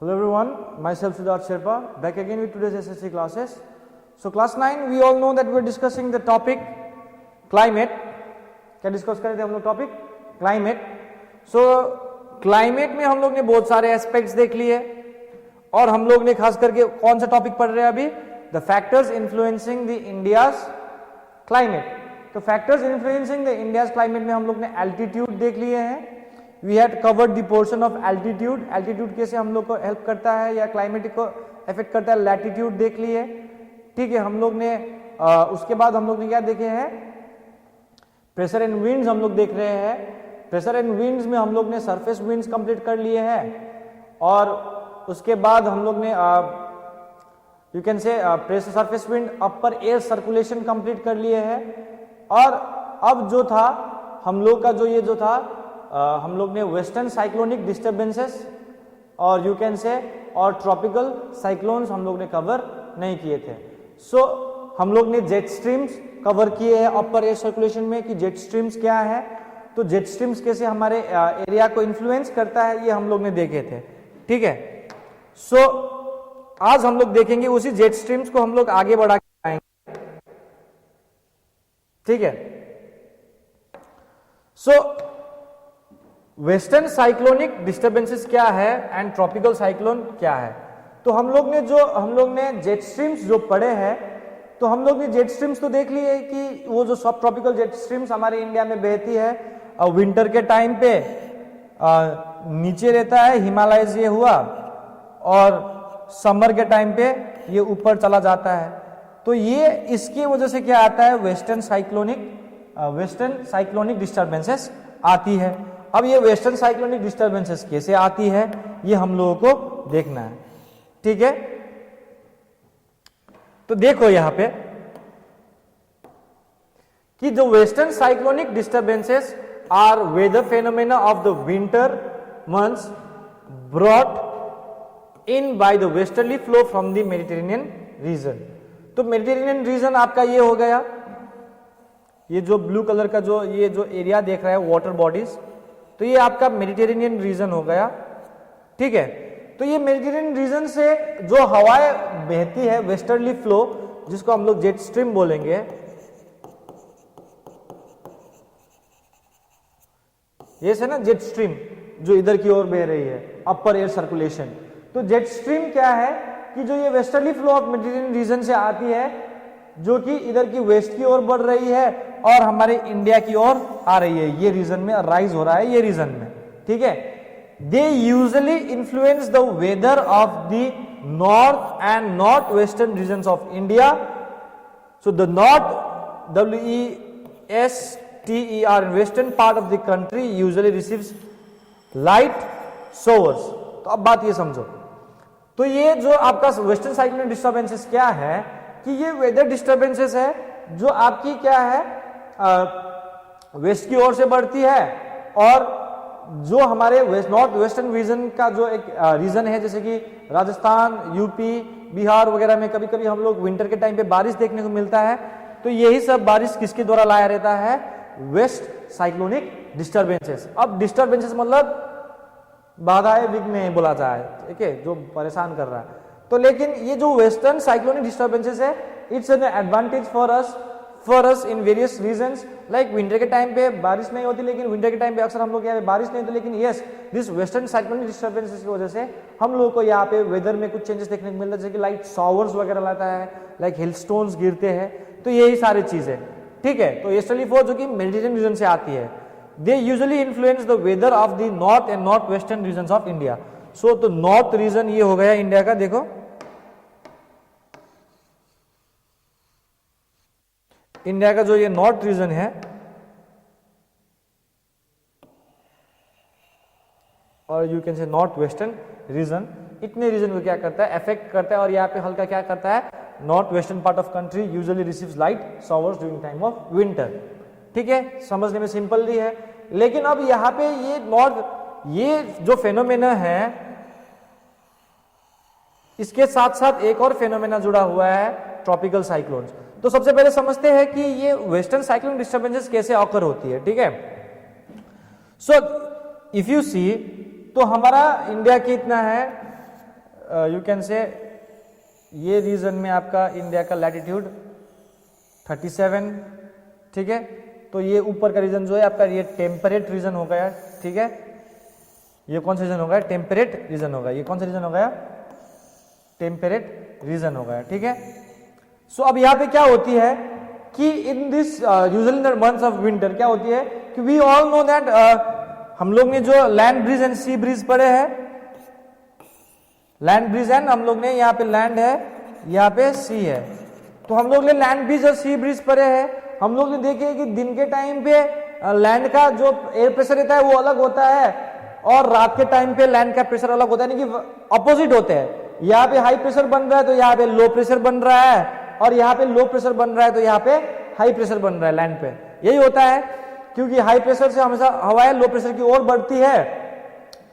Hello everyone, myself Siddharth Sherpa, back again with today's SSC classes. So class 9, we all know that we are discussing the topic climate. क्या discuss कर रहे थे हम लोग topic climate. सो climate में हम लोग ने बहुत सारे एस्पेक्ट्स देख लिए और हम लोग ने खास करके कौन सा टॉपिक पढ़ रहे हैं अभी, the factors influencing the India's climate. तो factors influencing the India's climate में हम लोग ने एल्टीट्यूड देख लिए हैं. We had covered the portion of altitude. Altitude कैसे हम लोग को हेल्प करता है या क्लाइमेट को इफेक्ट करता है. लैटिट्यूड देख लिए, ठीक है. हम लोग ने उसके बाद हम लोग ने क्या देखे हैं, प्रेशर एंड विंड्स हम लोग देख रहे हैं. प्रेशर एंड विंड्स में हम लोग ने सरफेस विंड्स कंप्लीट कर लिए हैं और उसके बाद हम लोग ने you can say pressure surface wind upper air circulation complete कर लिए हैं. और अब जो था हम लोग का जो ये जो था हम लोग ने वेस्टर्न साइक्लोनिक डिस्टर्बेंसेस और यू कैन से और ट्रॉपिकल साइक्लोन्स हम लोग ने कवर नहीं किए थे. सो हम लोग ने जेट स्ट्रीम्स कवर किए हैं अपर एयर सर्कुलेशन में कि जेट स्ट्रीम्स क्या है, तो जेट स्ट्रीम्स कैसे हमारे एरिया को इन्फ्लुएंस करता है ये हम लोग ने देखे थे, ठीक है. सो आज हम लोग देखेंगे उसी जेट स्ट्रीम्स को हम लोग आगे बढ़ा के आएंगे, ठीक है. सो वेस्टर्न साइक्लोनिक डिस्टर्बेंसेस क्या है एंड ट्रॉपिकल साइक्लोन क्या है. तो हम लोग ने जेट स्ट्रीम्स जो पढ़े हैं, तो हम लोग ने जेट स्ट्रीम्स तो देख लिए कि वो जो सब ट्रॉपिकल जेट स्ट्रीम्स हमारे इंडिया में बहती है विंटर के टाइम पे नीचे रहता है, हिमालय ये हुआ, और समर के टाइम पे ये ऊपर चला जाता है. तो ये इसकी वजह से क्या आता है, वेस्टर्न साइक्लोनिक डिस्टर्बेंसेस आती है. अब ये वेस्टर्न साइक्लोनिक डिस्टर्बेंसेस कैसे आती है ये हम लोगों को देखना है, ठीक है. तो देखो यहां पे कि जो western cyclonic disturbances are weather phenomena of the winter months brought in by the westerly flow from the Mediterranean region. तो मेडिटेरेनियन रीजन आपका ये हो गया, ये जो ब्लू कलर का जो ये जो एरिया देख रहा है वाटर बॉडीज, तो ये आपका मेडिटेरेनियन रीजन हो गया, ठीक है. तो ये मेडिटेरेनियन रीजन से जो हवाएं बहती है वेस्टर्ली फ्लो, जिसको हम लोग जेट स्ट्रीम बोलेंगे, ये से ना जेट स्ट्रीम जो इधर की ओर बह रही है अपर एयर सर्कुलेशन. तो जेट स्ट्रीम क्या है कि जो ये westerly flow of Mediterranean reason से आती है, जो कि इधर की वेस्ट की ओर बढ़ रही है और हमारे इंडिया की ओर आ रही है. ये रीजन में राइज हो रहा है, ये रीजन में, ठीक है. They usually influence the weather of the north and northwestern regions of India. So the north, W-E-S-T-E-R, western part of the country usually receives light showers. तो अब बात ये समझो, तो ये जो आपका वेस्टर्न साइक्लोनिक डिस्टर्बेंसेस क्या है कि ये वेदर डिस्टर्बेंसेस है जो आपकी क्या है वेस्ट की ओर से बढ़ती है, और जो हमारे नॉर्थ वेस्टर्न रीजन का जो एक रीजन है, जैसे कि राजस्थान, यूपी, बिहार वगैरह में कभी कभी हम लोग विंटर के टाइम पे बारिश देखने को मिलता है. तो यही सब बारिश किसके द्वारा लाया रहता है, वेस्ट साइक्लोनिक डिस्टर्बेंसेस. अब डिस्टर्बेंसेस मतलब बाधाएं, विघ्न बोला जाए, ठीक है, जो परेशान कर रहा है. तो लेकिन ये जो वेस्टर्न साइक्लोनिक डिस्टर्बेंसेस है, it's an advantage for us in various reasons. Like winter के टाइम पे बारिश नहीं होती, लेकिन विंटर के टाइम पे अक्सर हम लोग यहाँ पे बारिश नहीं होती, लेकिन yes this western cyclonic disturbances की वजह से हम लोगों को यहाँ पे वेदर में कुछ चेंजेस देखने को मिलता है, जैसे कि लाइट शॉवर्स वगैरह लाता है, लाइक हिल स्टोन्स गिरते हैं. तो यही सारी चीजें, ठीक है. तो ईस्टर्ली फ्लो जो कि मेडिटेरेनियन रीजन से आती है, they usually influence the weather of the north and north western region of India. So तो नॉर्थ रीजन ये हो गया इंडिया का, देखो इंडिया का जो ये नॉर्थ रीजन है, और you can say north western reason, इतने रीजन को क्या करता है, अफेक्ट करता है. और यहाँ पे हल्का क्या करता है, north western part of country usually receives light showers during time of winter, ठीक है. समझने में सिंपल ही है. लेकिन अब यहाँ पे ये जो फेनोमेना है, इसके साथ साथ एक और फेनोमेना जुड़ा हुआ है, ट्रॉपिकल साइक्लोन्स. तो सबसे पहले समझते हैं कि ये वेस्टर्न साइक्लोनिक डिस्टर्बेंसेस कैसे ऑकर होती है, ठीक है. सो इफ यू सी, तो हमारा इंडिया कितना है यू कैन से ये रीजन में आपका इंडिया का लैटिट्यूड 37, ठीक है। तो ये ऊपर का रीजन जो है आपका ये टेम्परेट रीजन हो गया, ठीक है। ये कौन सा रीजन हो गया? टेम्परेट रीजन हो गया। ये कौन सा रीजन हो गया? टेम्परेट रीजन हो गया, ठीक है। सो अब यहाँ पे क्या होती है कि in this usually in the months of winter क्या होती है कि वी ऑल नो दैट हम लोग ने जो land bridge and sea bridge पढ़े हैं, लैंड ब्रिज एंड हम लोग ने यहाँ पे लैंड है, यहाँ पे सी है। तो हम लोग ने लैंड ब्रिज और सी ब्रिज पढ़े हैं। हम लोग ने देखे कि दिन के टाइम पे लैंड का जो एयर प्रेशर रहता है वो अलग होता है और रात के टाइम पे लैंड का प्रेशर अलग होता है, यानी कि अपोजिट होते हैं। यहाँ पे हाई प्रेशर बन रहा है तो यहाँ पे लो प्रेशर बन रहा है, और यहाँ पे लो प्रेशर बन रहा है तो यहाँ पे हाई प्रेशर बन रहा है लैंड पे। यही होता है, क्योंकि हाई प्रेशर से हमेशा हवाएं लो प्रेशर की ओर बढ़ती है,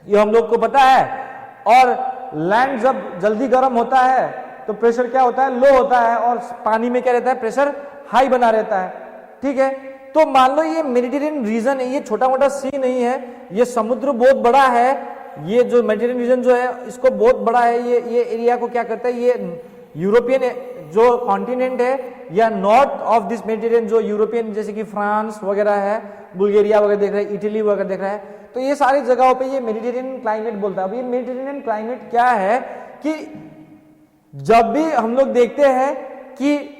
ये हम लोग को पता है। और लैंड जब जल्दी गर्म होता है तो प्रेशर क्या होता है? लो होता है, और पानी में क्या रहता है? प्रेशर हाई बना रहता है, ठीक है। तो मान लो ये मेडिटेरियन रीजन है, ये छोटा मोटा सी नहीं है, ये समुद्र बहुत बड़ा है। ये जो मेडिटेरियन रीजन जो है इसको बहुत बड़ा है, ये एरिया को क्या करता है? ये यूरोपियन जो कॉन्टिनेंट है या नॉर्थ ऑफ दिस मेडिटेरियन जो यूरोपियन जैसे कि फ्रांस वगैरह है, बुल्गारिया वगैरह देख रहे हैं, इटली वगैरह देख रहा है, तो ये सारी जगहों पे ये मेडिटेरियन क्लाइमेट बोलता है। अब ये मेडिटेरियन क्लाइमेट क्या है कि जब भी हम लोग देखते हैं कि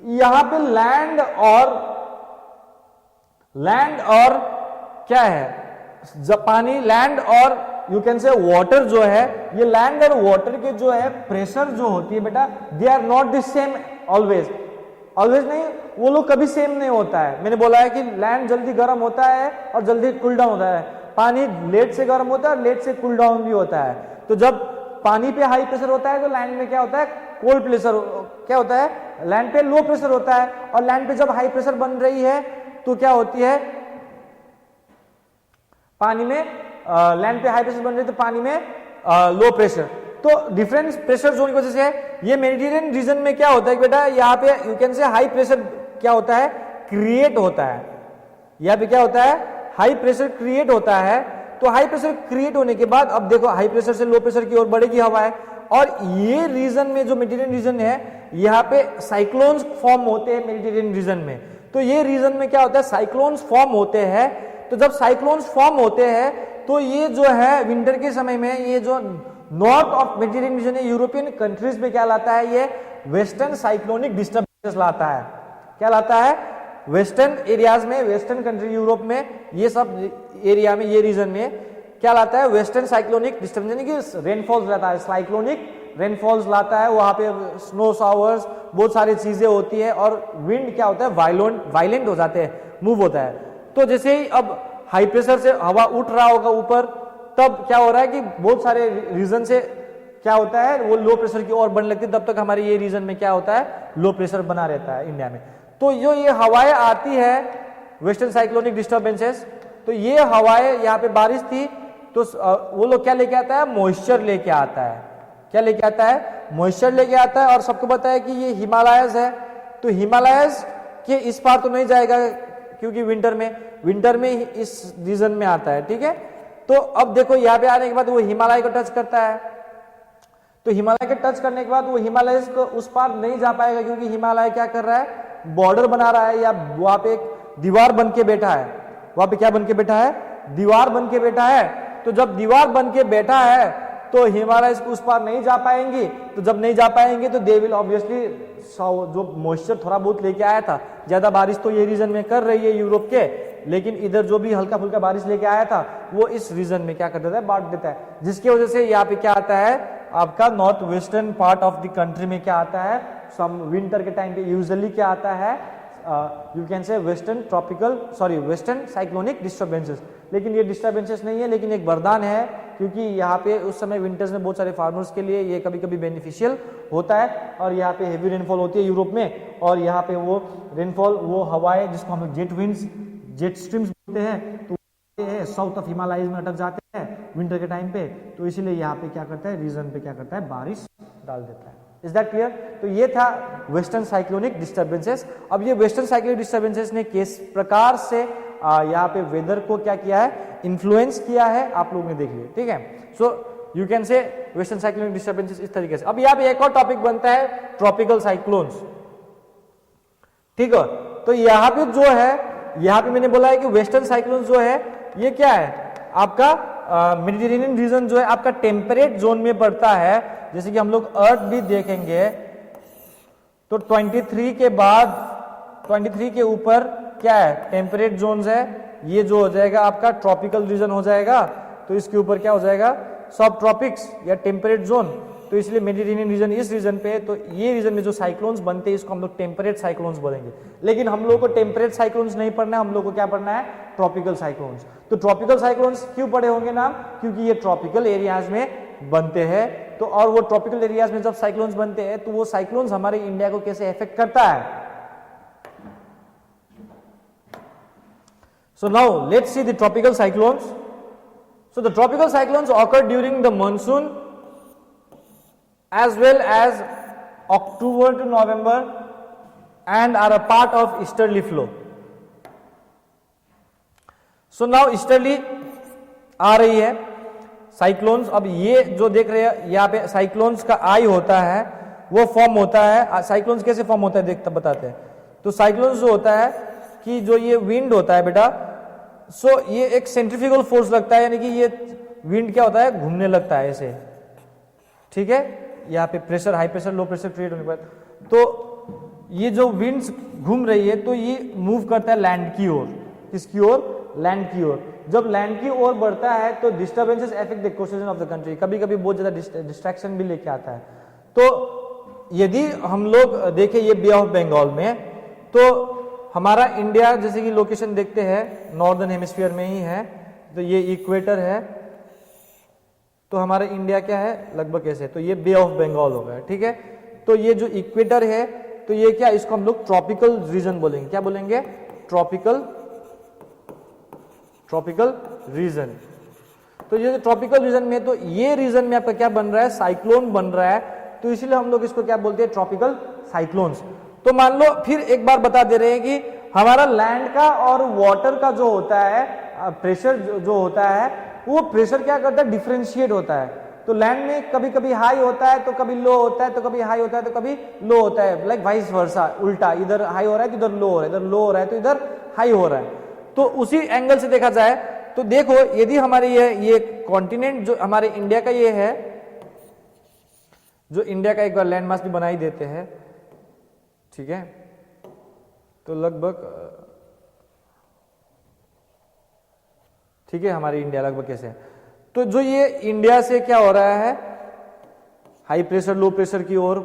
यहां पे लैंड और क्या है? जब पानी, लैंड और यू कैन से वाटर जो है, ये लैंड और वाटर के जो है प्रेशर जो होती है बेटा, they are not the same always. Always नहीं, वो लोग कभी सेम नहीं होता है। मैंने बोला है कि लैंड जल्दी गर्म होता है और जल्दी कूल डाउन होता है, पानी लेट से गर्म होता है और लेट से कूल डाउन भी होता है। तो जब पानी पे हाई प्रेशर होता है तो लैंड में क्या होता है? कोल्ड प्रेशर क्या होता है? लैंड पे लो प्रेशर होता है, और लैंड पे जब हाई प्रेशर बन रही है तो क्या होती है? पानी में लैंड पे हाई प्रेशर बन रही है तो पानी में लो प्रेशर। तो डिफरेंट प्रेशर जोन की वजह से ये मेडिटेरियन रीजन में क्या होता है कि बेटा यहाँ पे you can say high pressure क्या होता है? क्रिएट होता है। यहाँ पे क्या होता है? हाई प्रेशर क्रिएट होता है। तो हाई प्रेशर क्रिएट होने के बाद अब देखो हाई प्रेशर से लो प्रेशर की ओर बढ़ेगी हवा है, और ये रीजन में जो मेडिटेरियन रीजन है यहाँ पे साइक्लोन्स फॉर्म होते हैं मेडिटेरियन रीजन में। तो ये रीजन में क्या होता है? साइक्लोन्स फॉर्म होते हैं। तो जब साइक्लोन्स फॉर्म होते हैं तो ये जो है विंटर के समय में ये जो नॉर्थ ऑफ मेडिटेरियन रीजन है यूरोपियन कंट्रीज में क्या लाता है? ये वेस्टर्न साइक्लोनिक डिस्टर्बेंसेस लाता है। क्या लाता है? वेस्टर्न एरियाज में, वेस्टर्न कंट्री यूरोप में, ये सब एरिया में, ये रीजन में क्या लाता है? वेस्टर्न साइक्लोनिक डिस्टर्बेंस, यानी कि रेनफॉल्स लाता है, साइक्लोनिक रेनफॉल्स लाता है। वहां पे स्नो शावर्स, बहुत सारी चीजें होती है, और विंड क्या होता है? वायलेंट हो जाते हैं, मूव होता है। तो जैसे ही अब हाई प्रेशर से हवा उठ रहा होगा ऊपर, तब क्या हो रहा है कि बहुत सारे रीजन से क्या होता है? वो लो प्रेशर की ओर बढ़ने लगती है। तब तक हमारे ये रीजन में क्या होता है? लो प्रेशर बना रहता है इंडिया में। तो जो ये हवाएं आती है वेस्टर्न साइक्लोनिक डिस्टर्बेंसेस, तो ये हवाएं यहाँ पे बारिश थी तो वो लोग क्या लेके आता है? मॉइस्चर लेके आता है। क्या लेके आता है? मॉइस्चर लेके आता है। और सबको पता है कि ये हिमालयस है, तो हिमालयस के इस पार तो नहीं जाएगा क्योंकि विंटर में ही इस रीजन में आता है, ठीक है। तो अब देखो यहाँ पे आने के बाद वो हिमालय को टच करता है, तो हिमालय के टच करने के बाद वो हिमालय को उस पार नहीं जा पाएगा, क्योंकि हिमालय क्या कर रहा है? बॉर्डर बना रहा है, या वहां पे एक दीवार बन के बैठा है। वहां पे क्या बन के बैठा है? दीवार बन के बैठा है। तो जब दीवार बन के बैठा है तो हिमालय उस पार नहीं जा पाएंगी। तो जब नहीं जा पाएंगे तो दे विल ऑब्वियसली जो मॉइस्चर थोड़ा बहुत लेके आया था, ज्यादा बारिश तो ये रीजन में कर रही है यूरोप के, लेकिन इधर जो भी हल्का फुल्का बारिश लेके आया था वो इस रीजन में क्या कर देता है? बांट देता है। जिसकी वजह से यहाँ पे क्या आता है? आपका north western part of the country में क्या आता है? सम विंटर के टाइम पे यूजुअली क्या आता है? You can say western cyclonic disturbances. लेकिन ये डिस्टर्बेंसेस नहीं है, लेकिन एक वरदान है, क्योंकि यहाँ पे उस समय विंटर्स में बहुत सारे फार्मर्स के लिए ये कभी कभी बेनिफिशियल होता है। और यहाँ पे हेवी रेनफॉल होती है यूरोप में, और यहाँ पे वो रेनफॉल, वो हवाएं जिसको हम लोग जेट विंड्स, जेट स्ट्रीम्स बोलते हैं, तो साउथ ऑफ हिमालय में अटक जाते हैं विंटर के टाइम पे। तो इसीलिए यहाँ पे क्या करता है? रीजन पे क्या करता है? बारिश डाल देता है। Is that clear? तो ये था वेस्टर्न साइक्लोनिक डिस्टर्बेंसेस। अब ये वेस्टर्न साइक्लोनिक डिस्टर्बेंसेस ने किस प्रकार से यहाँ पे वेदर को क्या किया है? इन्फ्लुएंस किया है, आप लोग ने देख लिया, ठीक है। So you can say western cyclonic disturbances इस तरीके से। अब यहाँ पे एक और टॉपिक बनता है ट्रॉपिकल साइक्लोन्स, ठीक है। तो यहाँ पे जो है, यहाँ पे मैंने बोला है कि वेस्टर्न साइक्लोन जो है ये क्या है आपका मेडिटेरेनियन रीजन जो है आपका टेम्परेट जोन में पड़ता है। जैसे कि हम लोग अर्थ भी देखेंगे तो 23 के बाद 23 के ऊपर क्या है टेम्परेट जोन्स है, ये जो हो जाएगा आपका ट्रॉपिकल रीजन हो जाएगा। तो इसके ऊपर क्या हो जाएगा सब ट्रॉपिक्स या टेम्परेट जोन। तो इसलिए मेडिटेरेनियन रीजन इस रीजन पे है, तो ये रीजन में जो साइक्लोन्स बनते हैं इसको हम लोग टेम्परेट साइक्लोन्स बोलेंगे। लेकिन हम लोग को टेम्परेट साइक्लोन्स नहीं पढ़ना है, हम लोग को क्या पढ़ना है ट्रॉपिकल साइक्लोन्स। तो ट्रॉपिकल साइक्लोन्स क्यों पढ़े होंगे नाम, क्योंकि ये ट्रॉपिकल एरियाज में बनते हैं। तो और वो ट्रॉपिकल एरियाज में जब साइक्लोन्स बनते हैं तो वो साइक्लोन्स हमारे इंडिया को कैसे इफेक्ट करता है। So now let's see the tropical cyclones. So the tropical cyclones occur during the monsoon as well as October to November and are a part of easterly flow. So now easterly आ रही है cyclones. अब ये जो देख रहे हैं यहाँ पे साइक्लोन्स का आई होता है वो फॉर्म होता है। साइक्लोन्स कैसे फॉर्म होता है देखते बताते हैं। तो साइक्लोन्स जो होता है कि जो ये विंड होता है बेटा, सो ये एक सेंट्रीफ्यूगल फोर्स लगता है, यानी कि ये विंड क्या होता है घूमने लगता है ऐसे, ठीक है। यहाँ पे pressure high pressure low pressure create होने के बाद तो ये जो विंड्स घूम रही है तो ये मूव करता है लैंड की ओर। किसकी ओर? लैंड की ओर। जब लैंड की ओर बढ़ता है तो disturbances affect the coastal of the country, कभी कभी बहुत ज्यादा डिस्ट्रैक्शन भी लेके आता है। तो यदि हम लोग देखें ये बे ऑफ बंगाल में, तो हमारा इंडिया जैसे कि लोकेशन देखते हैं नॉर्दर्न हेमिस्फीयर में ही है, तो ये इक्वेटर है। तो हमारा इंडिया क्या है लगभग ऐसे, तो ये बे ऑफ बंगाल हो गया, ठीक है। तो ये जो इक्वेटर है तो ये क्या, इसको हम लोग ट्रॉपिकल रीजन बोलेंगे। क्या बोलेंगे? Tropical region. तो ये ट्रॉपिकल रीजन में, तो ये रीजन में आपका क्या बन रहा है साइक्लोन बन रहा है, तो इसीलिए हम लोग इसको क्या बोलते हैं ट्रॉपिकल साइक्लोन्स। तो मान लो फिर एक बार बता दे रहे हैं कि हमारा लैंड का और वाटर का जो होता है प्रेशर जो होता है वो प्रेशर क्या करता है डिफरेंशिएट होता है। तो लैंड में कभी कभी हाई होता है तो कभी लो होता है, तो कभी हाई होता है तो कभी लो होता है, लाइक वाइस वर्सा, उल्टा, इधर हाई हो रहा है तो इधर लो हो रहा है, इधर लो हो रहा है तो इधर हाई हो रहा है। तो उसी एंगल से देखा जाए तो देखो यदि हमारे ये कॉन्टिनेंट जो हमारे इंडिया का ये है, जो इंडिया का एक बार लैंड मास भी बना ही देते हैं, ठीक है। तो लगभग ठीक है हमारी इंडिया लगभग कैसे है। तो जो ये इंडिया से क्या हो रहा है हाई प्रेशर लो प्रेशर की ओर,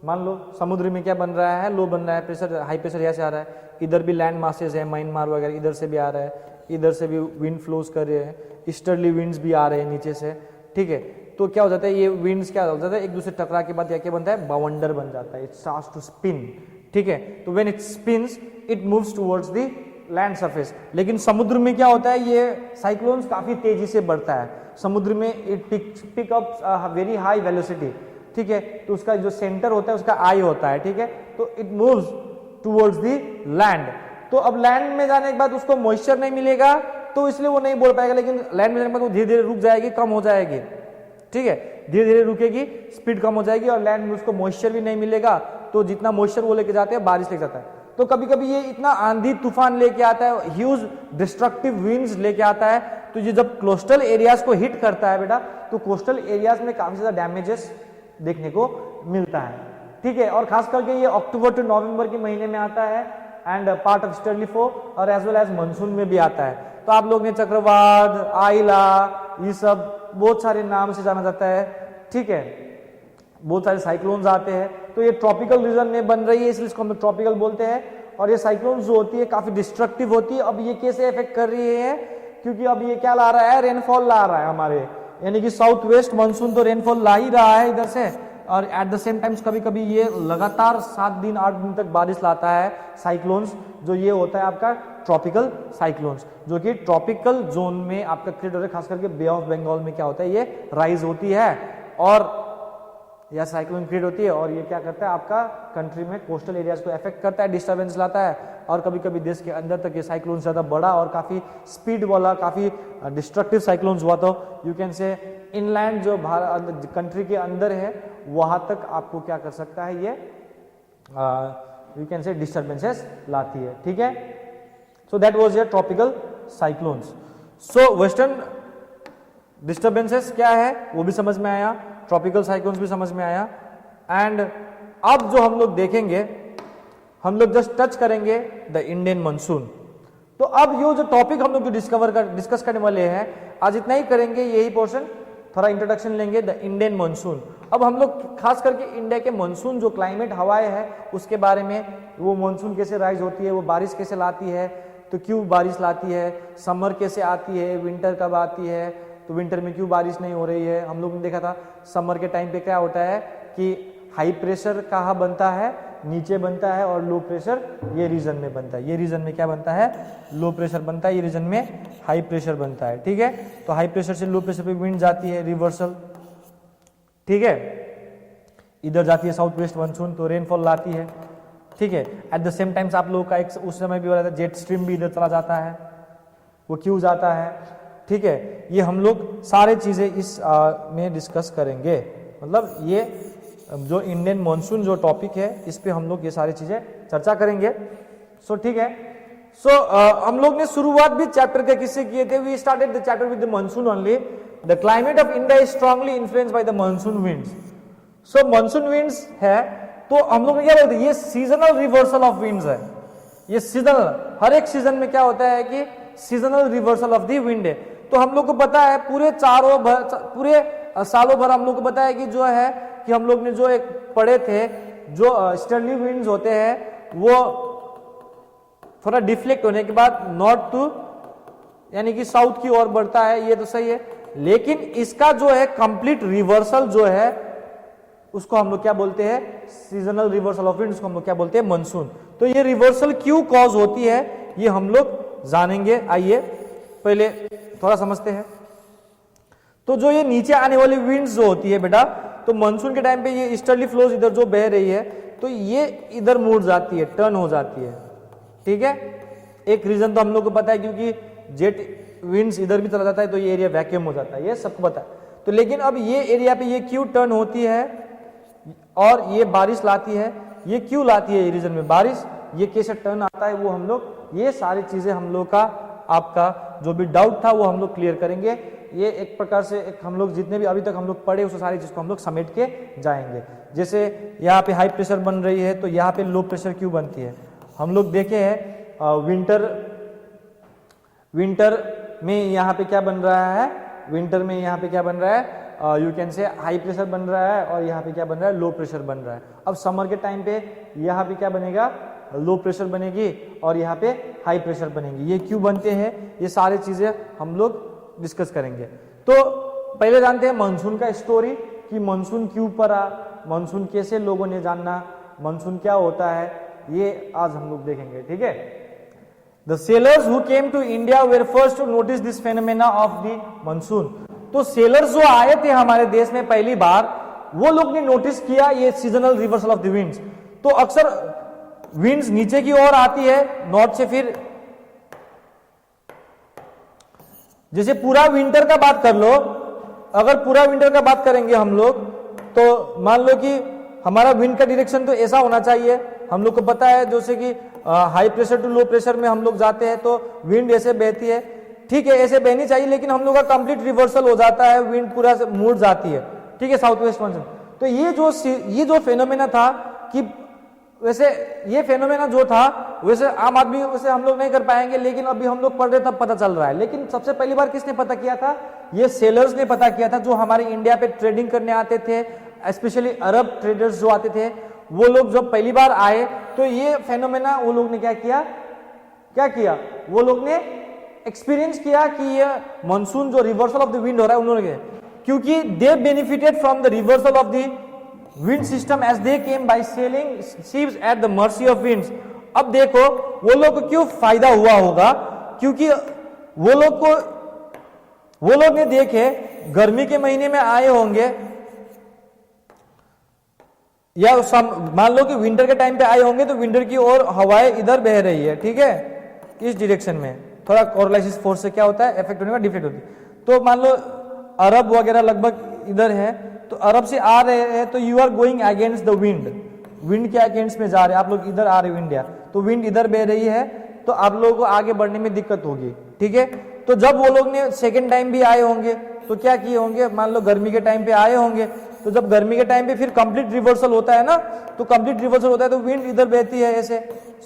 मान लो समुद्र में क्या बन रहा है लो बन रहा है, प्रेशर हाई प्रेशर यहाँ से आ रहा है, इधर भी लैंड मासेस है म्यांमार वगैरह इधर से भी आ रहा है, इधर से भी विंड फ्लोज कर रहे हैं, ईस्टर्ली विंड्स भी आ रहे हैं नीचे से, ठीक है। तो क्या हो जाता है ये विंड्स क्या हो जाता है एक दूसरे टकरा के बाद क्या बनता है बाउंडर बन जाता है, इट स्टार्ट्स टू स्पिन, ठीक है। तो when it spins it moves towards the land surface. लेकिन समुद्र में क्या होता है ये साइक्लोन्स काफी तेजी से बढ़ता है, समुद्र में it pick up very high velocity, ठीक है। तो उसका जो सेंटर होता है उसका आई होता है, ठीक है। तो it moves towards the land. तो अब लैंड में जाने के बाद उसको मॉइस्चर नहीं मिलेगा तो इसलिए वो नहीं बोल पाएगा, लेकिन लैंड में जाने के बाद वो धीरे धीरे रुक जाएगी, कम हो जाएगी, ठीक है, धीरे धीरे रुकेगी, स्पीड कम हो जाएगी और लैंड में उसको मॉइस्चर भी नहीं मिलेगा। तो जितना मॉइस्चर वो लेके जाते हैं बारिश लेके जाता है। तो कभी कभी ये इतना आंधी तूफान लेके आता है, ह्यूज डिस्ट्रक्टिव विंड्स लेके आता है। तो ये जब कोस्टल एरियाज को हिट करता है बेटा तो कोस्टल एरियाज में काफी ज्यादा डैमेजेस देखने को मिलता है, ठीक है। और खास करके ये अक्टूबर टू नवंबर के महीने में आता है and part of easterly flow और एज वेल एज मानसून में भी आता है। तो आप लोग ने चक्रवात आइला ये सब बहुत सारे नाम से जाना जाता है, ठीक है, बहुत सारे साइक्लोन्स आते हैं। तो ये ट्रॉपिकल रीजन में बन रही है इसलिए इसको हम ट्रॉपिकल बोलते हैं। और ये साइक्लोन्स जो होती है काफी डिस्ट्रक्टिव होती है। अब ये कैसे इफेक्ट कर रही है, क्योंकि अब ये क्या ला रहा है रेनफॉल ला रहा है हमारे, यानी कि साउथ वेस्ट मानसून तो रेनफॉल ला ही रहा है इधर से, और एट द सेम टाइम्स कभी कभी ये लगातार 7 दिन 8 दिन तक बारिश लाता है साइक्लोन्स, जो ये होता है आपका ट्रॉपिकल साइक्लोन्स, जो कि ट्रॉपिकल जोन में आपका क्रिएट हो रहा है। खास करके बे ऑफ बंगाल में क्या होता है ये राइज होती है और या साइक्लोन क्रिएट होती है और ये क्या करता है आपका कंट्री में कोस्टल एरियाज को अफेक्ट करता है, डिस्टर्बेंस लाता है और कभी कभी देश के अंदर तक ये साइक्लोन ज़्यादा बड़ा और काफ़ी स्पीड वाला काफ़ी डिस्ट्रक्टिव साइक्लोन्स हुआ तो यू कैन से इनलैंड जो कंट्री के अंदर है वहाँ तक आपको क्या कर सकता है ये यू कैन से डिस्टर्बेंसेस लाती है, ठीक है। So that was your tropical cyclones. So western disturbances क्या है वो भी समझ में आया, ट्रॉपिकल साइक्लोन्स भी समझ में आया। एंड अब जो हम लोग देखेंगे, हम लोग जस्ट टच करेंगे द इंडियन मानसून। तो अब ये जो टॉपिक हम लोग जो डिस्कस करने वाले हैं आज इतना ही करेंगे, यही पोर्शन थोड़ा इंट्रोडक्शन लेंगे द इंडियन मानसून। अब हम लोग खास करके इंडिया के मानसून जो क्लाइमेट हवाएं है उसके बारे में, वो मानसून कैसे राइज होती है, वो बारिश कैसे लाती है, तो क्यों बारिश लाती है, समर कैसे आती है, विंटर कब आती है, तो विंटर में क्यों बारिश नहीं हो रही है। हम लोग ने देखा था समर के टाइम पे क्या होता है कि हाई प्रेशर कहाँ बनता है, नीचे बनता है, और लो प्रेशर ये रीजन में बनता है। ये रीजन में क्या बनता है, लो प्रेशर बनता है, ये रीजन में हाई प्रेशर बनता है, ठीक है। तो हाई प्रेशर से लो प्रेशर पे विंड जाती है, रिवर्सल, ठीक है, इधर जाती है साउथ वेस्ट मानसून, तो रेनफॉल लाती है, ठीक है। एट द सेम टाइम्स आप लोगों का एक उस समय भी हो रहा था जेट स्ट्रीम भी इधर चला जाता है, वो क्यों जाता है, ठीक है। ये हम लोग सारे चीजें इस में डिस्कस करेंगे। मतलब ये जो इंडियन मानसून जो टॉपिक है इस पे हम लोग ये सारी चीजें चर्चा करेंगे। सो ठीक है। सो हम लोग ने शुरुआत भी चैप्टर के किससे किए थे, we started the chapter with the monsoon only. The climate of India is strongly influenced by the monsoon winds. So monsoon winds है तो हम लोग ने क्या बोलते हैं, ये सीजनल रिवर्सल ऑफ विंड्स है। ये सीजनल, हर एक सीजन में क्या होता है कि seasonal reversal of the wind है। तो हम लोग को पता है पूरे सालों भर हम लोग को पता है कि जो है कि हम लोग ने जो एक पढ़े थे, जो ईस्टर्ली विंड्स होते हैं वो थोड़ा डिफ्लेक्ट होने के बाद नॉर्थ टू यानी कि साउथ की ओर बढ़ता है, ये तो सही है। लेकिन इसका जो है कंप्लीट रिवर्सल जो है उसको हम लोग क्या बोलते हैं, सीजनल रिवर्सल ऑफ विंड, उसको हम लोग क्या बोलते हैं, मानसून। तो ये रिवर्सल क्यों कॉज होती है ये हम लोग जानेंगे। आइए पहले थोड़ा समझते हैं। तो जो ये नीचे आने वाली विंड्स जो होती है बेटा, तो मानसून के टाइम पे ये ईस्टर्ली फ्लोज इधर जो बह रही है तो ये इधर मुड़ जाती है, टर्न हो जाती है, ठीक है। एक रीजन तो हम लोग को पता है क्योंकि जेट विंड्स इधर भी चला जाता है तो ये एरिया वैक्यूम हो जाता है, ये सबको पता है। तो लेकिन अब ये एरिया पे ये क्यों टर्न होती है और ये बारिश लाती है, ये क्यों लाती है ये रीजन में बारिश, ये कैसे टर्न आता है, वो हम लोग ये सारी चीजें हम लोग का आपका जो भी डाउट था वो हम लोग क्लियर करेंगे। ये एक प्रकार से एक हम लोग जितने भी अभी तक हम लोग पढ़े उस सारी चीज को हम लोग समेट के जाएंगे। जैसे यहाँ पे हाई प्रेशर बन रही है तो यहाँ पे लो प्रेशर क्यों बनती है, हम लोग देखे हैं विंटर में यहाँ पे क्या बन रहा है, विंटर में यहाँ पे क्या बन रहा है, you can say high pressure बन रहा है और यहाँ पे क्या बन रहा है, लो प्रेशर बन रहा है। अब समर के टाइम पे यहाँ पे क्या बनेगा, लो प्रेशर बनेगी और यहाँ पे हाई प्रेशर बनेगी। ये क्यों बनते हैं, ये सारी चीजें हम लोग डिस्कस करेंगे। तो पहले जानते हैं मानसून का स्टोरी कि मानसून क्यों पड़ा, मानसून कैसे लोगों ने जानना, मानसून क्या होता है, ये आज हम लोग देखेंगे, ठीक है। The sailors who came to India were first to notice this phenomena of the monsoon. तो सेलर्स जो आए थे हमारे देश में पहली बार, वो लोग ने नोटिस किया ये seasonal reversal of the winds. तो अक्सर विंड्स नीचे की ओर आती है नॉर्थ से, फिर जैसे पूरा विंटर का बात कर लो, अगर पूरा विंटर का बात करेंगे हम लोग तो मान लो कि हमारा विंड का डायरेक्शन तो ऐसा होना चाहिए। हम लोग को पता है जैसे कि high pressure to low pressure में हम लोग जाते हैं तो विंड ऐसे बहती है, ठीक है, ऐसे बहनी चाहिए, लेकिन हम लोग का कंप्लीट रिवर्सल हो जाता है, विंड पूरा मुड़ जाती है, ठीक है, साउथ वेस्ट मानसून। तो ये जो फेनोमेना था कि वैसे ये फेनोमेना जो था वैसे आम आदमी वैसे हम लोग नहीं कर पाएंगे, लेकिन अभी हम लोग पढ़ रहे तब पता चल रहा है। लेकिन सबसे पहली बार किसने पता किया था, ये सेलर्स ने पता किया था, जो हमारे इंडिया पे ट्रेडिंग करने आते थे, स्पेशली अरब ट्रेडर्स जो आते थे, वो लोग जब पहली बार आए तो ये फेनोमेना वो लोग ने क्या किया, वो लोग ने एक्सपीरियंस किया कि ये मानसून जो रिवर्सल ऑफ द विंड हो रहा है उन्होंने, क्योंकि they benefited from the reversal of the wind system as they came by sailing ships at the mercy of winds. अब देखो वो लोग को क्यों फायदा हुआ होगा, क्योंकि वो लोग ने देखे गर्मी के महीने में आए होंगे या मान लो कि विंटर के टाइम पे आए होंगे तो विंटर की ओर हवाएं इधर बह रही है, ठीक है, इस डायरेक्शन में, थोड़ा कोरोलाइसिस फोर्स से क्या होता है, इफेक्ट होने का डिफरेंट होती है। तो मान लो अरब वगैरह लगभग इधर है, तो अरब से आ रहे हैं तो you are going against the wind, wind के अगेंस्ट में जा रहे हैं आप लोग, इधर आ रहे हो इंडिया, तो विंड इधर बह रही है, तो आप लोगों को आगे बढ़ने में दिक्कत होगी, ठीक है। तो जब वो लोग ने सेकेंड टाइम भी आए होंगे तो क्या किए होंगे, मान लो गर्मी के टाइम पे आए होंगे, तो जब गर्मी के टाइम पे फिर कंप्लीट रिवर्सल होता है ना, तो कंप्लीट रिवर्सल होता है तो विंड इधर बहती है, ऐसे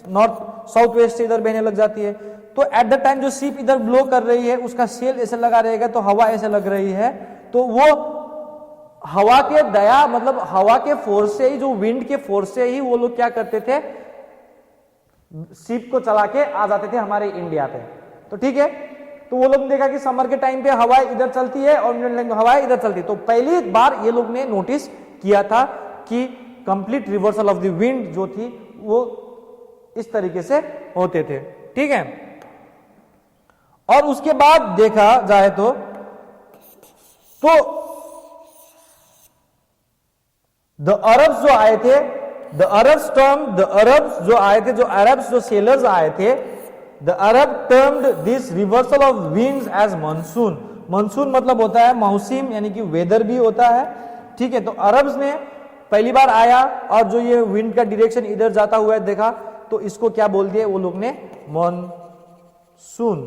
नॉर्थ साउथ वेस्ट से इधर बहने लग जाती है। तो एट द टाइम जो शिप इधर ब्लो कर रही है उसका सेल ऐसे लगा रहेगा, तो हवा ऐसे लग रही है, तो वो हवा के दया मतलब हवा के फोर्स से ही, जो विंड के फोर्स से ही वो लोग क्या करते थे, शिप को चला के आ जाते थे हमारे इंडिया पे। तो ठीक है, तो वो लोग ने देखा कि समर के टाइम पे हवाएं इधर चलती है और हवाएं इधर चलती है, तो पहली बार ये लोग ने नोटिस किया था कि complete reversal of the wind जो थी वो इस तरीके से होते थे, ठीक है। और उसके बाद देखा जाए तो द अरब्स जो आए थे, द अरब्स जो आए थे, जो अरब्स जो सेलर्स आए थे, the Arab termed this reversal of winds as monsoon. Monsoon मतलब होता है मौसम, यानी कि वेदर भी होता है, ठीक है। तो अरब्स ने पहली बार आया और जो ये विंड का डायरेक्शन इधर जाता हुआ देखा, तो इसको क्या बोल दिया वो लोग ने, मानसून।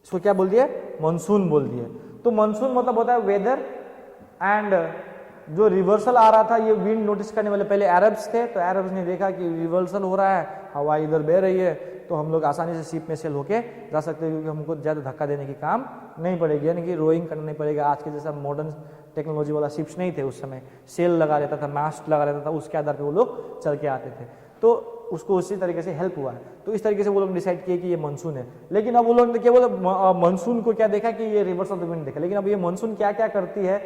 इसको क्या बोल दिया, मानसून बोल दिया। तो मानसून मतलब होता है वेदर, एंड जो रिवर्सल आ रहा था ये विंड नोटिस करने वाले पहले अरब्स थे, तो अरब्स ने देखा कि रिवर्सल हो रहा है, हवा इधर बह रही है, तो हम लोग आसानी से शिप में सेल होके जा सकते हैं, क्योंकि हमको ज़्यादा धक्का देने की काम नहीं पड़ेगी, यानी कि रोइंग करना नहीं पड़ेगा। आज के जैसा मॉडर्न टेक्नोलॉजी वाला शिप्स नहीं थे उस समय, सेल लगा रहता था, मास्ट लगा रहता था, उसके आधार पर वो लोग चल के आते थे, तो उसको उसी तरीके से हेल्प हुआ है। तो इस तरीके से वो लोग डिसाइड किए कि ये मानसून है। लेकिन अब वो लोग ने केवल मानसून को क्या देखा कि ये रिवर्स ऑफ द विंड देखा, लेकिन अब ये मानसून क्या क्या करती है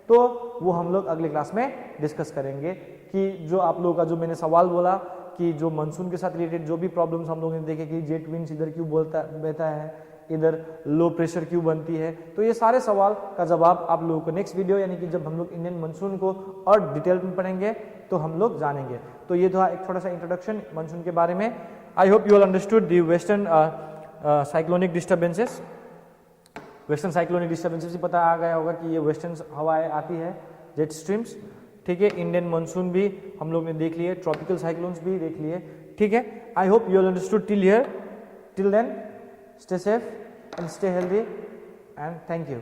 तो वो हम लोग अगले क्लास में डिस्कस करेंगे। कि जो आप लोगों का जो मैंने सवाल बोला कि जो मानसून के साथ रिलेटेड जो भी प्रॉब्लम्स हम लोग ने देखे कि जेट विंड्स इधर क्यों बहता है, इधर लो प्रेशर क्यों बनती है, तो ये सारे सवाल का जवाब आप लोगों को नेक्स्ट वीडियो यानी कि जब हम लोग इंडियन मानसून को और डिटेल में पढ़ेंगे तो हम लोग जानेंगे। तो ये था एक छोटा सा इंट्रोडक्शन मानसून के बारे में। आई hope you all understood the western cyclonic disturbances. Western cyclonic disturbances से पता आ गया होगा कि ये वेस्टर्न हवाएं आती है, जेट स्ट्रीम्स, ठीक है। इंडियन मानसून भी हम लोग ने देख लिए, ट्रॉपिकल साइक्लोन्स भी देख लिए, ठीक है। I hope you all understood till here. Till then, stay safe and stay healthy, and thank you.